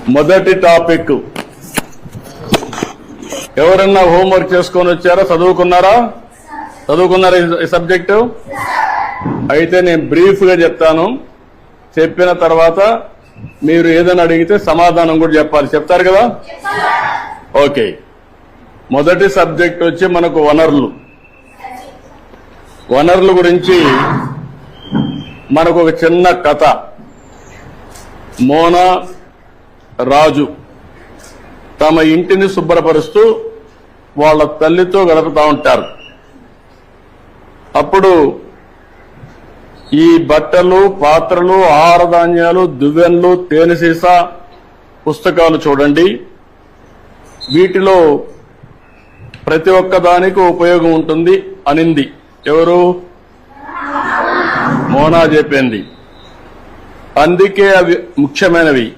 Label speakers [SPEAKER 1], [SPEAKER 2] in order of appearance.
[SPEAKER 1] మొదటి టాపిక్ ఎవరన్నా హోంవర్క్ చేసుకొని వచ్చారా? చదువుకున్నారా ఈ సబ్జెక్టు? అయితే నేను బ్రీఫ్ గా చెప్తాను. చెప్పిన తర్వాత మీరు ఏదైనా అడిగితే సమాధానం కూడా చెప్పాలి. చెప్తారు కదా? ఓకే. మొదటి సబ్జెక్ట్ వచ్చి మనకు వనరుల గురించి మనకు ఒక చిన్న కథ. మోనా రాజు తమ ఇంటిని శుభ్రపరుస్తూ వాళ్ళ తల్లితో గడుపుతా ఉంటారు. అప్పుడు ఈ బట్టలు, పాత్రలు, ఆహార ధాన్యాలు, దువ్వెనలు, తేనె సీసా, పుస్తకాలు చూడండి. వీటిలో ప్రతి ఒక్క దానికి ఉపయోగం ఉంటుంది అనింది. ఎవరు? మోనా చెప్పింది. అందుకే అవి ముఖ్యమైనవి.